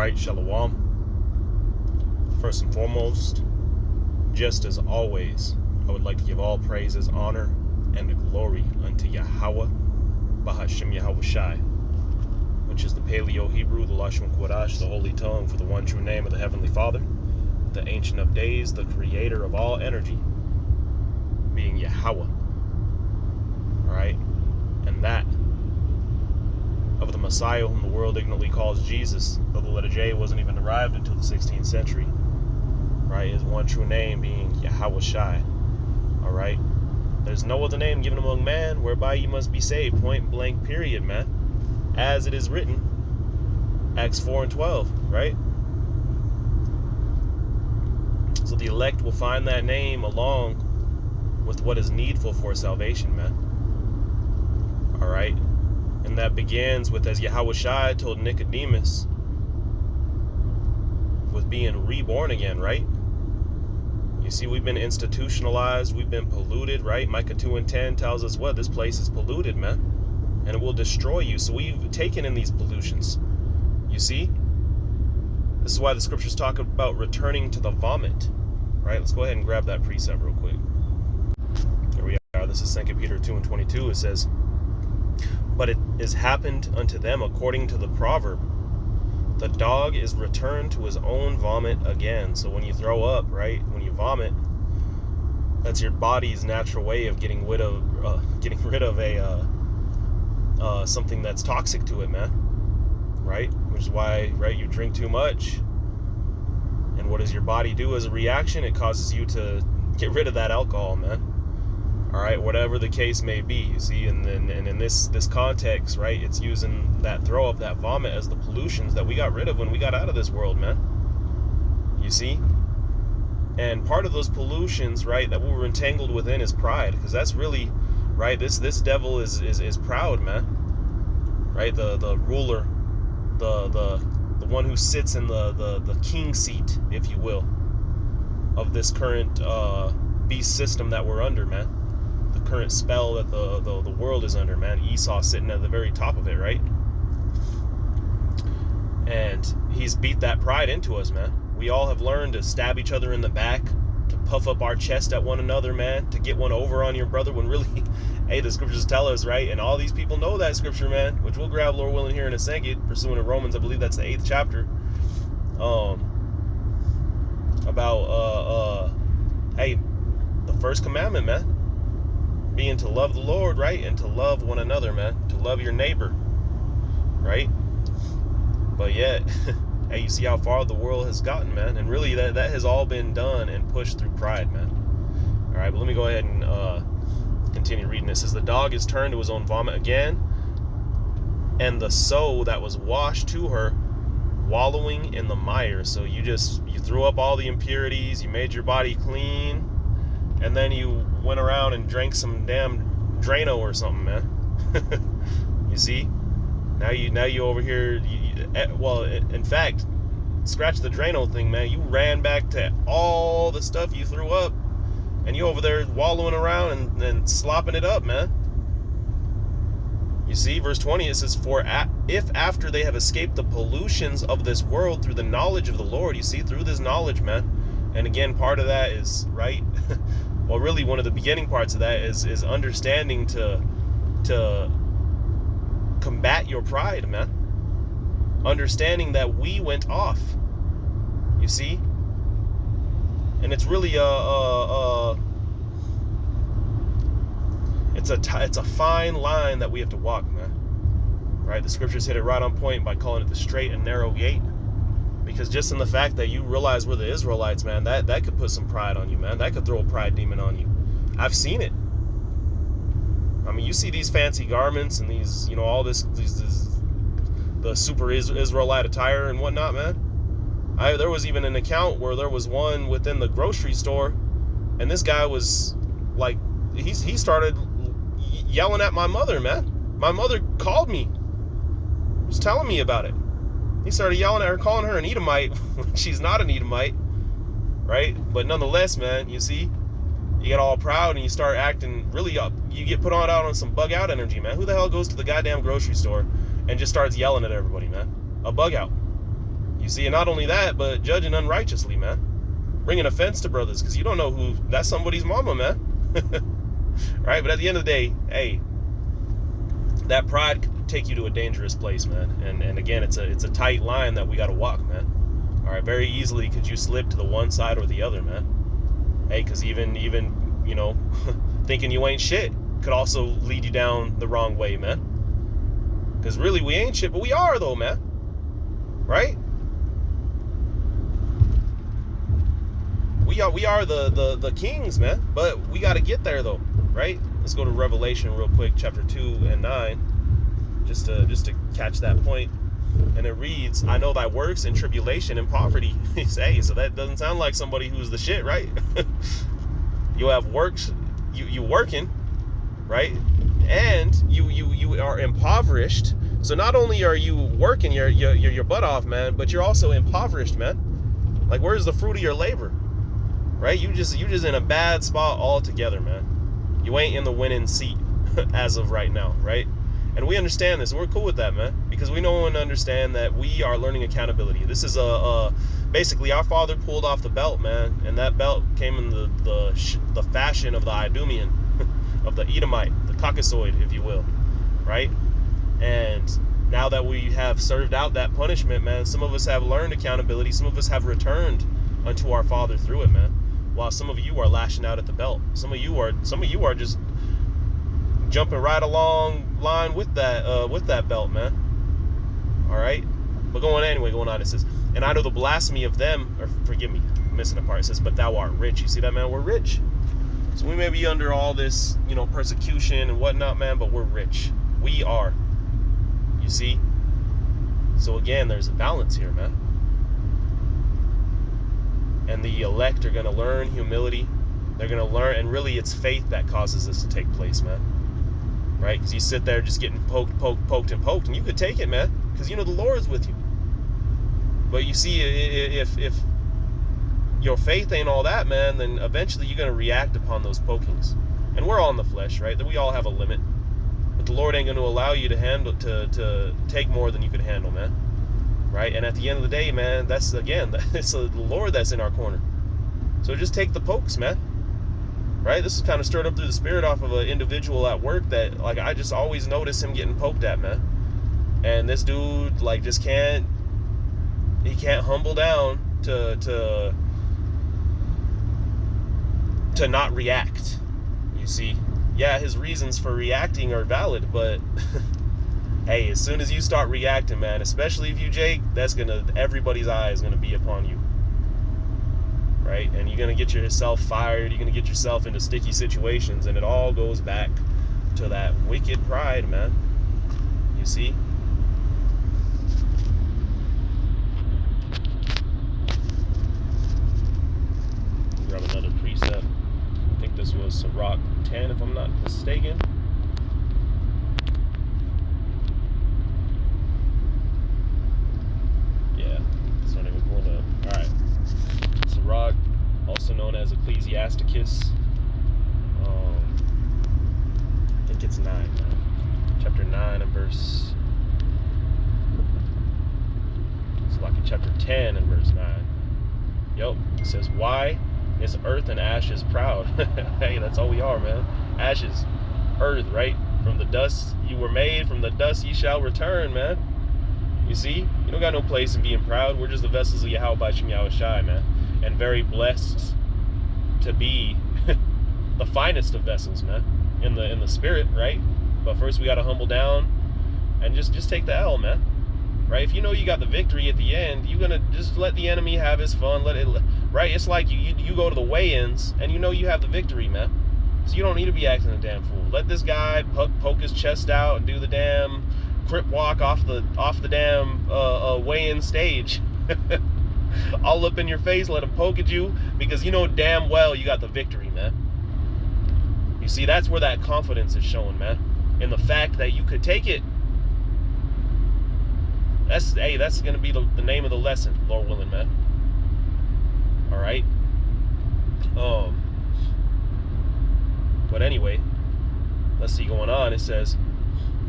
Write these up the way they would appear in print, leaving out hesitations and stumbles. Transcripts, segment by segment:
right, Shalom. First and foremost, just as always, I would like to give all praises, honor, and glory unto Yahweh, Bahashim Yahweh Shai, which is the Paleo Hebrew, the Lashon Kodash, the Holy Tongue, for the one true name of the Heavenly Father, the Ancient of Days, the Creator of all energy, being Yahweh. Alright? And that of the Messiah, whom the world ignorantly calls Jesus, though the letter J wasn't even arrived until the 16th century. Right? His one true name being Yahweh Shai. Alright? There's no other name given among man whereby you must be saved. Point blank, period, man. As it is written, Acts 4 and 12, right? So the elect will find that name along with what is needful for salvation, man. Alright? And that begins with, as Yahweh Shai told Nicodemus, with being reborn again, right? You see, we've been institutionalized, we've been polluted, right? Micah 2 and 10 tells us what? This place is polluted, man. And it will destroy you. So we've taken in these pollutions. You see? This is why the scriptures talk about returning to the vomit. Right? Let's go ahead and grab that precept real quick. Here we are. This is 2 Peter 2 and 22. It says, "But it is happened unto them according to the proverb, the dog is returned to his own vomit again." So when you throw up, right? When you vomit, that's your body's natural way of getting rid of something that's toxic to it, man. Right? Which is why, right, you drink too much. And what does your body do as a reaction? It causes you to get rid of that alcohol, man. All right, whatever the case may be, you see, and in this context, right, it's using that throw up, that vomit, as the pollutions that we got rid of when we got out of this world, man. You see? And part of those pollutions, right, that we were entangled within is pride, because that's really, right, this devil is proud, man. Right, the ruler, the one who sits in the king seat, if you will, of this current beast system that we're under, man. The current spell that the world is under, man. Esau sitting at the very top of it, right? And he's beat that pride into us, man. We all have learned to stab each other in the back, to puff up our chest at one another, man, to get one over on your brother, when really, hey, the scriptures tell us, right? And all these people know that scripture, man, which we'll grab, Lord willing, here in a second, pursuant to Romans. I believe that's the 8th chapter. About hey, the first commandment, man, being to love the Lord, right? And to love one another, man. To love your neighbor, right? But yet, hey, you see how far the world has gotten, man. And really, that has all been done and pushed through pride, man. All right, but let me go ahead and continue reading. It says, "The dog is turned to his own vomit again, and the sow that was washed to her, wallowing in the mire." So you threw up all the impurities, you made your body clean, and then you went around and drank some damn Drano or something, man. You see? Now you over here, well, in fact, scratch the Drano thing, man. You ran back to all the stuff you threw up, and you over there wallowing around and slopping it up, man. You see, verse 20, it says, "For if after they have escaped the pollutions of this world through the knowledge of the Lord," you see, through this knowledge, man. And again, part of that is, right, well, really one of the beginning parts of that is understanding to combat your pride, man. Understanding that we went off, you see. And it's really it's a fine line that we have to walk, man. Right? The scriptures hit it right on point by calling it the straight and narrow gate. Because just in the fact that you realize we're the Israelites, man, that could put some pride on you, man. That could throw a pride demon on you. I've seen it. I mean, you see these fancy garments and these, you know, all the super Israelite attire and whatnot, man. There was even an account where there was one within the grocery store, and this guy was like, he started yelling at my mother, man. My mother called me, was telling me about it. He started yelling at her, calling her an Edomite when she's not an Edomite, right? But nonetheless, man, you see, you get all proud and you start acting really up. You get put out on some bug out energy, man. Who the hell goes to the goddamn grocery store and just starts yelling at everybody, man? A bug out. You see, and not only that, but judging unrighteously, man. Bringing offense to brothers, because you don't know who, that's somebody's mama, man. Right? But at the end of the day, hey, that pride could take you to a dangerous place, man. And again, it's a tight line that we got to walk, man. All right, very easily could you slip to the one side or the other, man. Hey, because even you know, thinking you ain't shit could also lead you down the wrong way, man. Because really, we ain't shit, but we are, though, man. Right? We are the kings, man. But we got to get there, though, right? Let's go to Revelation real quick, chapter 2 and 9, just to catch that point. And it reads, I know thy works in tribulation and poverty. Hey, so that doesn't sound like somebody who's the shit, right? You have works, you working, right? And you are impoverished. So not only are you working your butt off, man, but you're also impoverished, man. Like, where's the fruit of your labor? Right? You just in a bad spot altogether, man. You ain't in the winning seat as of right now, right? And we understand this. We're cool with that, man, because we know and understand that we are learning accountability. This is basically our father pulled off the belt, man, and that belt came in the fashion of the Idumean, of the Edomite, the Caucasoid, if you will, right? And now that we have served out that punishment, man, some of us have learned accountability. Some of us have returned unto our Father through it, man. While some of you are lashing out at the belt. Some of you are just jumping right along line with that belt, man. All right, but going on. It says, and I know the blasphemy of them. Or forgive me, I'm missing a part. It says, but thou art rich. You see that, man? We're rich. So we may be under all this, persecution and whatnot, man, but we're rich. We are. You see? So again, there's a balance here, man. And the elect are going to learn humility. They're going to learn, and really it's faith that causes this to take place, man. Right? Because you sit there just getting poked, and you could take it, man, because the Lord's with you. But you see, if your faith ain't all that, man, then eventually you're going to react upon those pokings. And we're all in the flesh, right? That we all have a limit. But the Lord ain't going to allow you to take more than you could handle, man. Right? And at the end of the day, man, it's the Lord that's in our corner. So just take the pokes, man. Right? This is kind of stirred up through the spirit off of an individual at work that, like, I just always notice him getting poked at, man. And this dude, like, just can't humble down to not react. You see? Yeah, his reasons for reacting are valid, but hey, as soon as you start reacting, man, especially if you, Jake, everybody's eye is gonna be upon you. Right? And you're gonna get yourself fired, you're gonna get yourself into sticky situations, and it all goes back to that wicked pride, man. You see? Grab another precept. I think this was Sirach 10, if I'm not mistaken. Yeah, it's not even pulling up. Alright. Sirach, also known as Ecclesiasticus. I think it's 9. Chapter 9 and verse... It's like in chapter 10 and verse 9. Yep, it says, why is earth and ashes proud? Hey, that's all we are, man. Ashes, earth, right? From the dust you were made, from the dust ye shall return, man. You see, you don't got no place in being proud. We're just the vessels of Yahweh by Shem Yahushai, man. And very blessed to be the finest of vessels, man. In the spirit, right? But first we gotta humble down and just take the L, man. Right? If you know you got the victory at the end, you're gonna just let the enemy have his fun. Right? It's like you go to the weigh-ins and you have the victory, man. So you don't need to be acting a damn fool. Let this guy poke his chest out and do the damn crip walk off the damn weigh-in stage. All up in your face, let him poke at you, because you know damn well you got the victory, man. You see, that's where that confidence is shown, man. In the fact that you could take it. That's going to be the name of the lesson, Lord willing, man. All right. But anyway, let's see going on. It says,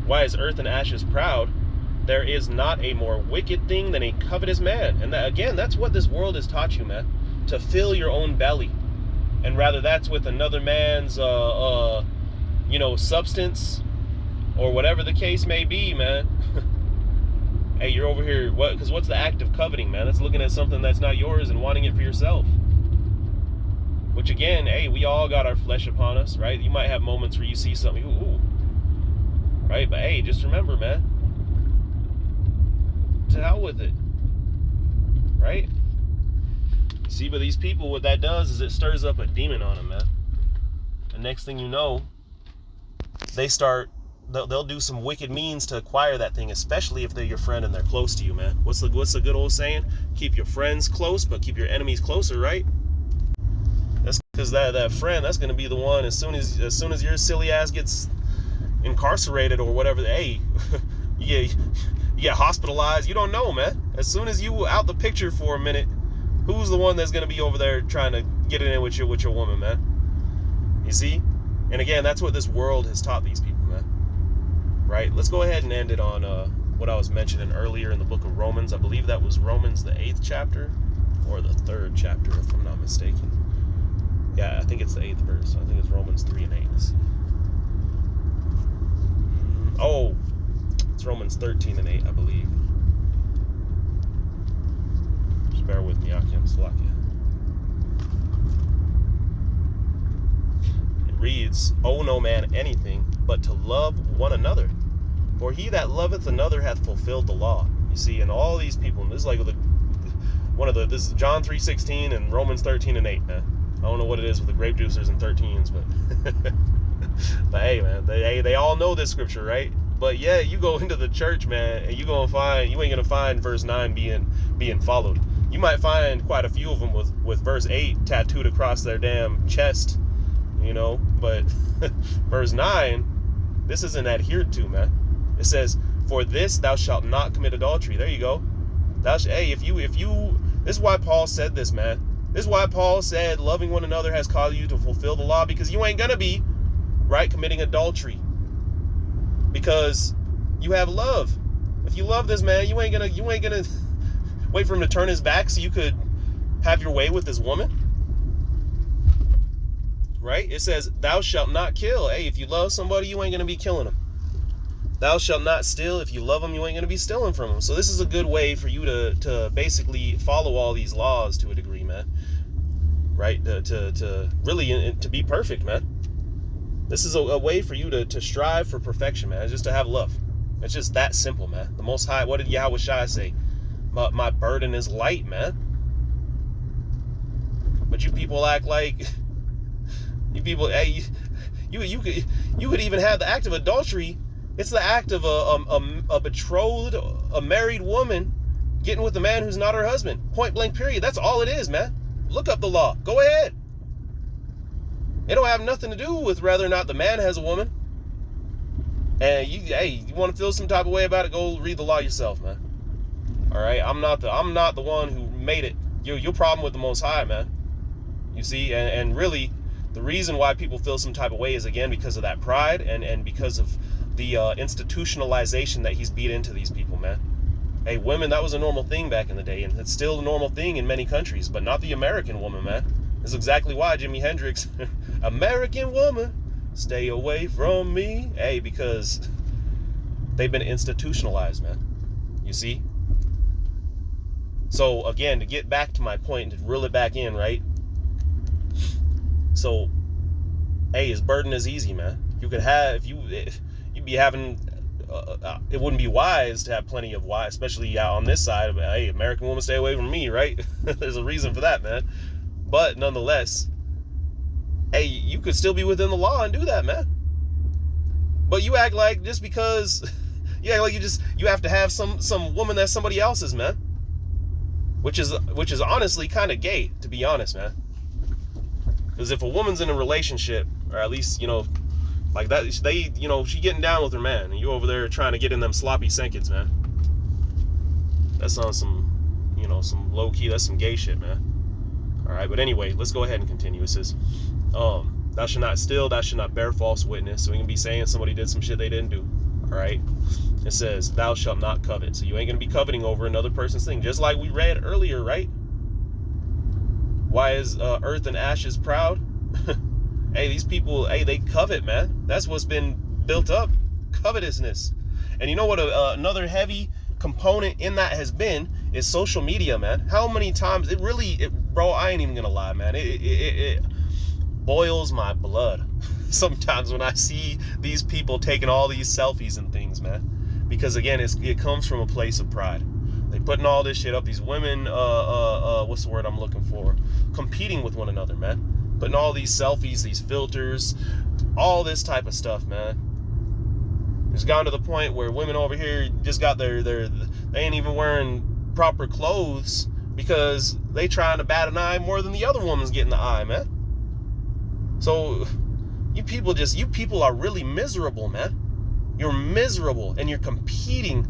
why is earth and ashes proud? There is not a more wicked thing than a covetous man. And that, again, that's what this world has taught you, man. To fill your own belly. And rather that's with another man's, substance or whatever the case may be, man. Hey, you're over here, because what's the act of coveting, man? It's looking at something that's not yours and wanting it for yourself. Which again, hey, we all got our flesh upon us, right? You might have moments where you see something, ooh, right? But hey, just remember, man, to hell with it, right? See, but these people, what that does is it stirs up a demon on them, man. The next thing you know, they'll do some wicked means to acquire that thing, especially if they're your friend and they're close to you, man. What's the good old saying? Keep your friends close, but keep your enemies closer, right? That's because that friend, that's going to be the one as soon as your silly ass gets incarcerated or whatever. Hey, you get hospitalized. You don't know, man. As soon as you out the picture for a minute, who's the one that's going to be over there trying to get it in with your woman, man? You see? And again, that's what this world has taught these people, man. Right? Let's go ahead and end it on what I was mentioning earlier in the book of Romans. I believe that was Romans, the 8th chapter, or the 3rd chapter, if I'm not mistaken. Yeah, I think it's the 8th verse. I think it's Romans 3 and 8. Let's see. Oh, it's Romans 13 and 8, I believe. Just bear with me, Akim Salakia. It reads, "Owe no man anything but to love one another. For he that loveth another hath fulfilled the law." You see, and all these people, and this is like this is John 3:16 and Romans 13 and 8, man. I don't know what it is with the grape juicers and 13s, but hey, man, they all know this scripture, right? But yeah, you go into the church, man, and you ain't gonna find verse 9 being followed. You might find quite a few of them with verse 8 tattooed across their damn chest, but verse 9, this isn't adhered to, man. It says, "For this thou shalt not commit adultery." There you go. This is why Paul said this, man. This is why Paul said loving one another has caused you to fulfill the law, because you ain't gonna be, right, committing adultery. Because you have love. If you love this man, you ain't gonna wait for him to turn his back so you could have your way with this woman. Right? It says, "Thou shalt not kill." Hey, if you love somebody, you ain't gonna be killing them. "Thou shalt not steal." If you love them, you ain't gonna be stealing from them. So this is a good way for you to basically follow all these laws to a degree, man. Right? To really to be perfect, man. This is a way for you to strive for perfection, man. It's just to have love. It's just that simple, man. The Most High, what did Yahweh Shai say? My burden is light, man. But you people act like you people. Hey, you could even have the act of adultery. It's the act of a betrothed, a married woman getting with a man who's not her husband. Point blank, period. That's all it is, man. Look up the law. Go ahead. It don't have nothing to do with whether or not the man has a woman. And you want to feel some type of way about it, go read the law yourself, man. All right, I'm not the one who made it. Your problem with the Most High, man. You see, and really, the reason why people feel some type of way is, again, because of that pride and because of the institutionalization that he's beat into these people, man. Hey, women, that was a normal thing back in the day, and it's still a normal thing in many countries, but not the American woman, man. That's exactly why Jimi Hendrix, "American woman, stay away from me." Hey, because they've been institutionalized, man. You see? So, again, to get back to my point, to reel it back in, right? So, hey, his burden is easy, man. You could have, you'd be having, it wouldn't be wise to have plenty of wives, especially out on this side. Hey, American woman, stay away from me, right? There's a reason for that, man. But nonetheless, hey, you could still be within the law and do that, man. But you act like just because, you act like you have to have some woman that's somebody else's, man. Which is honestly kind of gay, to be honest, man. Because if a woman's in a relationship, or at least, like that, she getting down with her man, and you over there trying to get in them sloppy seconds, man. That's on some low key, that's some gay shit, man. All right, but anyway, let's go ahead and continue. It says, "Thou shalt not steal, thou shalt not bear false witness." So we can be saying somebody did some shit they didn't do. All All right. It says, thou shalt not covet. So you ain't going to be coveting over another person's thing. Just like we read earlier, right? Why is earth and ashes proud? Hey, these people, hey, they covet, man. That's what's been built up. Covetousness. And you know what another heavy component in that has been is social media, man. How many times bro, I ain't even gonna lie, man. It boils my blood sometimes when I see these people taking all these selfies and things, man. Because again, it comes from a place of pride. They putting all this shit up. These women, what's the word I'm looking for? Competing with one another, man. Putting all these selfies, these filters, all this type of stuff, man. It's gone to the point where women over here just got they ain't even wearing proper clothes because they trying to bat an eye more than the other woman's getting the eye, man. So you people are really miserable, man. You're miserable and you're competing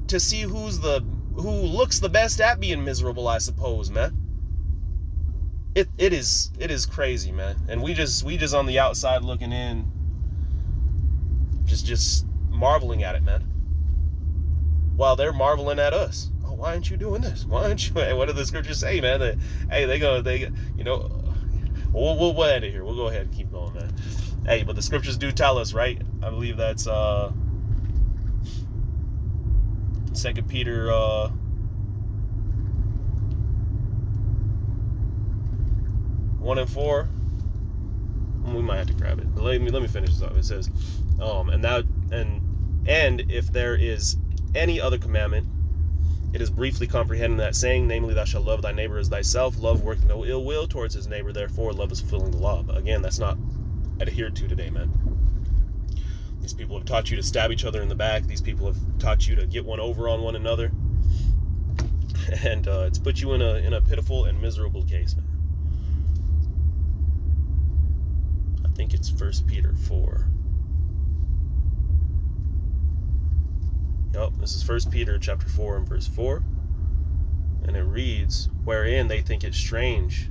to see who looks the best at being miserable, I suppose, man. It is crazy, man. And we just on the outside looking in, just marveling at it, man. While they're marveling at us. Oh, why aren't you doing this? Why aren't you? Hey, what did the scriptures say, man? We'll end it here. We'll go ahead and keep going, man. Hey, but the scriptures do tell us, right? I believe that's 2 Peter 1 and 4. We might have to grab it. But let me finish this up. It says, and if there is any other commandment, it is briefly comprehended that saying, namely, thou shalt love thy neighbor as thyself. Love worketh no ill will towards his neighbor. Therefore, love is fulfilling the law. But again, that's not adhered to today, man. These people have taught you to stab each other in the back. These people have taught you to get one over on one another, and it's put you in a pitiful and miserable case, man. I think it's 1 Peter 4. Yep, this is 1 Peter chapter 4 and verse 4. And it reads, wherein they think it strange.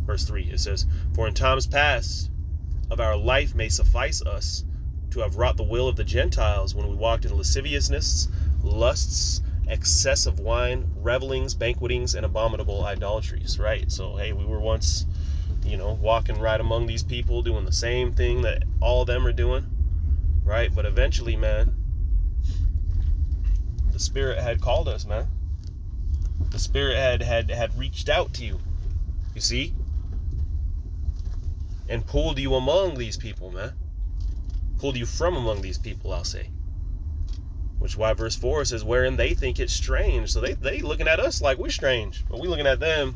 Verse 3, it says, for in times past of our life may suffice us to have wrought the will of the Gentiles when we walked in lasciviousness, lusts, excess of wine, revelings, banquetings, and abominable idolatries. Right? So, hey, we were once, walking right among these people, doing the same thing that all of them are doing. Right? But eventually, man, the Spirit had called us, man. The Spirit had reached out to you. You see? And pulled you among these people, man. Pulled you from among these people, I'll say. Which is why verse 4 says, wherein they think it's strange. So they looking at us like we're strange. But we looking at them.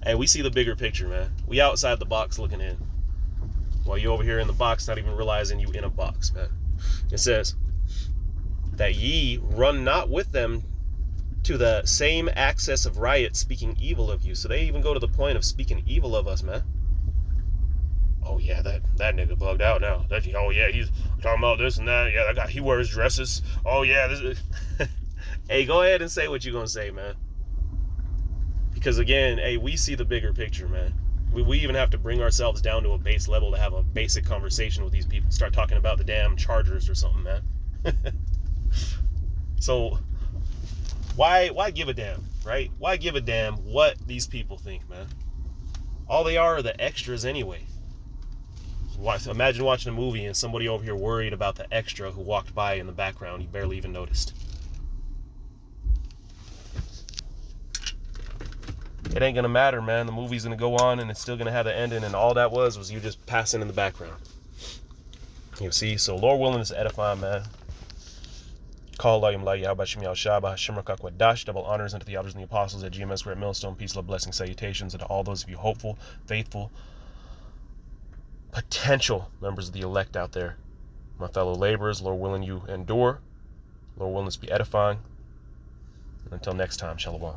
Hey, we see the bigger picture, man. We outside the box looking in. While you over here in the box, not even realizing you in a box, man. It says, that ye run not with them to the same access of riot, speaking evil of you. So they even go to the point of speaking evil of us, man. Oh yeah, that nigga bugged out now. Oh yeah, he's talking about this and that. Yeah, that guy, he wears dresses. Oh yeah, this. Hey, go ahead and say what you're gonna say, man. Because again, hey, we see the bigger picture, man. We even have to bring ourselves down to a base level to have a basic conversation with these people. Start talking about the damn Chargers or something, man. So why give a damn, right? Why give a damn what these people think, man? All they are the extras anyway. Imagine watching a movie and somebody over here worried about the extra who walked by in the background you barely even noticed. It ain't gonna matter, man. The movie's gonna go on and it's still gonna have the ending, and all that was you just passing in the background. You see? So Lord willing, is edifying, man. Call double honors unto the elders and the apostles at GMS Great Millstone. Peace, love, blessing, salutations unto all those of you hopeful, faithful, potential members of the elect out there. My fellow laborers, Lord willing, you endure. Lord willing, this be edifying. And until next time, shalom.